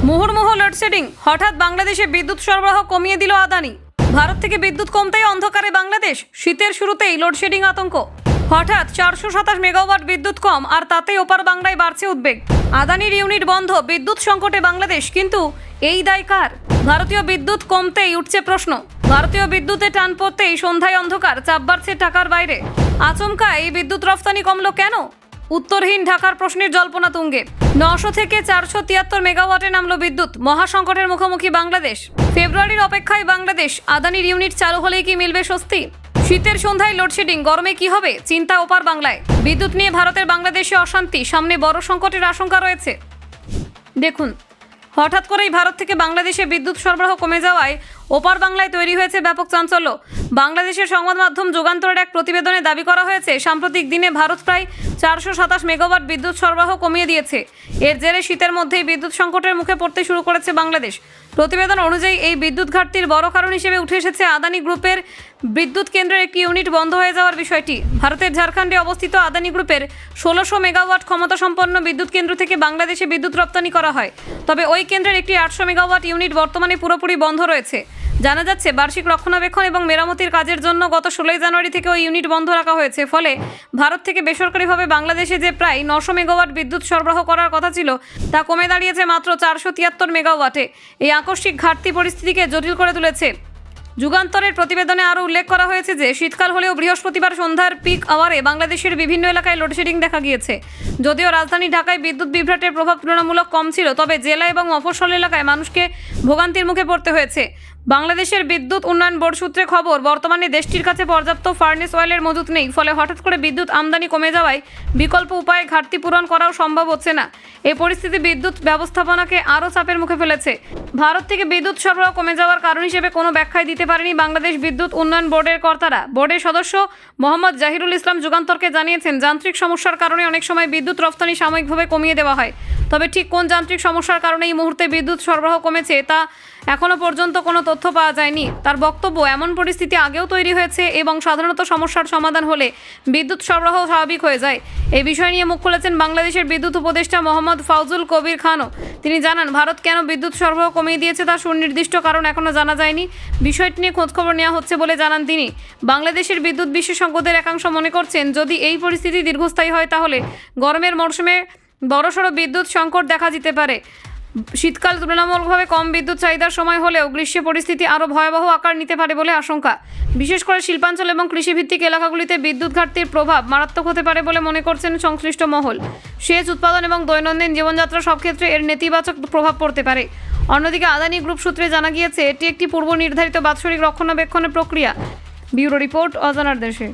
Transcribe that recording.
মুহুর্মুহু লোডশেডিং, হঠাৎ বাংলাদেশে বিদ্যুৎ সরবরাহ কমিয়ে দিল আদানি। ভারত থেকে বিদ্যুৎ কমতেই অন্ধকারে বাংলাদেশ। শীতের শুরুতেই লোডশেডিং আতঙ্ক। হঠাৎ 427 মেগাওয়াট বিদ্যুৎ কম, আর তাতেই ওপার বাংলায় বাড়ছে উদ্বেগ। আদানির ইউনিট বন্ধ, বিদ্যুৎ সংকটে বাংলাদেশ। কিন্তু এই দায় কার? ভারতীয় বিদ্যুৎ কমতেই উঠছে প্রশ্ন। ভারতীয় বিদ্যুতে টান পড়তেই সন্ধ্যায় অন্ধকার, চাপ বাড়ছে টাকার বাইরে। আচমকা এই বিদ্যুৎ রফতানি কমলো কেন? উত্তরহীন ঢাকার প্রশ্নের জল্পনা তুঙ্গে। 900 থেকে 473 মেগাওয়াটে নামলো বিদ্যুৎ। মহাসংকটের মুখোমুখি বাংলাদেশ। ফেব্রুয়ারির অপেক্ষায় বাংলাদেশ। আদানির ইউনিট চালু হলেই কি মিলবে স্বস্তি? শীতের সন্ধ্যায় লোডশেডিং, গরমে কি হবে? চিন্তা ওপার বাংলায়। বিদ্যুৎ নিয়ে ভারতের বাংলাদেশে অশান্তি, সামনে বড় সংকটের আশঙ্কা রয়েছে। দেখুন, হঠাৎ করেই ভারত থেকে বাংলাদেশে বিদ্যুৎ সরবরাহ কমে যাওয়ায় ওপার বাংলায় তৈরি হয়েছে ব্যাপক চাঞ্চল্য। বাংলাদেশের সংবাদ মাধ্যম যুগান্তরের এক প্রতিবেদনে দাবি করা হয়েছে, সাম্প্রতিক দিনে ভারত প্রায় 427 মেগাওয়াট বিদ্যুৎ সরবরাহ কমিয়ে দিয়েছে। এর জেরে শীতের মধ্যেই বিদ্যুৎ সংকটের মুখে পড়তে শুরু করেছে বাংলাদেশ। প্রতিবেদন অনুযায়ী এই বিদ্যুৎ ঘাটতির বড় কারণ হিসেবে উঠে এসেছে আদানি গ্রুপের বিদ্যুৎ কেন্দ্রের একটি ইউনিট বন্ধ হয়ে যাওয়ার বিষয়টি। ভারতের ঝাড়খণ্ডে অবস্থিত আদানি গ্রুপের 1600 মেগাওয়াট ক্ষমতা সম্পন্ন বিদ্যুৎ কেন্দ্র থেকে বাংলাদেশে বিদ্যুৎ রপ্তানি করা হয়। তবে ওই কেন্দ্রের একটি 800 মেগাওয়াট ইউনিট বর্তমানে পুরোপুরি বন্ধ রয়েছে। জানা যাচ্ছে, বার্ষিক রক্ষণাবেক্ষণ এবং মেরামতির কাজের জন্য গত 16 জানুয়ারি থেকে ওই ইউনিট বন্ধ রাখা হয়েছে। ফলে ভারত থেকে বেসরকারিভাবে বাংলাদেশে যে প্রায় 900 মেগাওয়াট বিদ্যুৎ সরবরাহ করার কথা ছিল, তা কমে দাঁড়িয়েছে মাত্র 473 মেগাওয়াটে। এই আকস্মিক ঘাটতি পরিস্থিতিকে জটিল করে তুলেছে। যুগান্তরের প্রতিবেদনে আরও উল্লেখ করা হয়েছে যে, শীতকাল হলেও বৃহস্পতিবার সন্ধ্যার পিক আওয়ারে বাংলাদেশের বিভিন্ন এলাকায় লোডশেডিং দেখা গিয়েছে। যদিও রাজধানী ঢাকায় বিদ্যুৎ বিভ্রাটের প্রভাব তুলনামূলক কম ছিল, তবে জেলা এবং মফস্বল এলাকায় মানুষকে ভোগান্তির মুখে পড়তে হয়েছে। বাংলাদেশের বিদ্যুৎ উন্নয়ন বোর্ড সূত্রে খবর, বর্তমানে দেশটির কাছে পর্যাপ্ত ফার্নেস অয়েলের মজুত নেই। ফলে হঠাৎ করে বিদ্যুৎ আমদানি কমে যাওয়ায় বিকল্প উপায়ে ঘাটতি পূরণ করাও সম্ভব হচ্ছে না। এই পরিস্থিতি বিদ্যুৎ ব্যবস্থাপনাকে আরও চাপের মুখে ফেলেছে। ভারত থেকে বিদ্যুৎ সরবরাহ কমে যাওয়ার কারণ হিসেবে কোনো ব্যাখ্যাই দিতে পারেনি বাংলাদেশ বিদ্যুৎ উন্নয়ন বোর্ডের কর্তারা। বোর্ডের সদস্য মোহাম্মদ জাহিরুল ইসলাম যুগান্তরকে জানিয়েছেন, যান্ত্রিক সমস্যার কারণে অনেক সময় বিদ্যুৎ রফতানি সাময়িকভাবে কমিয়ে দেওয়া হয়। তবে ঠিক কোন যান্ত্রিক সমস্যার কারণে এই মুহূর্তে বিদ্যুৎ সরবরাহ কমেছে, তা এখনও পর্যন্ত কোনো তথ্য পাওয়া যায়নি। তার বক্তব্য, এমন পরিস্থিতি আগেও তৈরি হয়েছে এবং সাধারণত সমস্যার সমাধান হলে বিদ্যুৎ সরবরাহ স্বাভাবিক হয়ে যায়। এই বিষয় নিয়ে মুখ খুলেছেন বাংলাদেশের বিদ্যুৎ উপদেষ্টা মোহাম্মদ ফাউজুল কবির খানও। তিনি জানান, ভারত কেন বিদ্যুৎ সরবরাহ কমিয়ে দিয়েছে তার সুনির্দিষ্ট কারণ এখনও জানা যায়নি। বিষয়টি নিয়ে খোঁজখবর নেওয়া হচ্ছে বলে জানান তিনি। বাংলাদেশের বিদ্যুৎ বিশেষজ্ঞদের একাংশ মনে করছেন, যদি এই পরিস্থিতি দীর্ঘস্থায়ী হয় তাহলে গরমের মরশুমে বড়সড় বিদ্যুৎ সংকট দেখা যেতে পারে। শীতকাল তুলনামূলকভাবে কম বিদ্যুৎ চাহিদার সময় হলেও গ্রীষ্মে পরিস্থিতি আরও ভয়াবহ আকার নিতে পারে বলে আশঙ্কা। বিশেষ করে শিল্পাঞ্চল এবং কৃষিভিত্তিক এলাকাগুলিতে বিদ্যুৎ ঘাটতির প্রভাব মারাত্মক হতে পারে বলে মনে করছেন সংশ্লিষ্ট মহল। সেচ উৎপাদন এবং দৈনন্দিন জীবনযাত্রা সব ক্ষেত্রে এর নেতিবাচক প্রভাব পড়তে পারে। অন্যদিকে আদানি গ্রুপ সূত্রে জানা গিয়েছে, এটি একটি পূর্ব নির্ধারিত বাৎসরিক রক্ষণাবেক্ষণের প্রক্রিয়া। ব্যুরো রিপোর্ট, অজানার দেশে।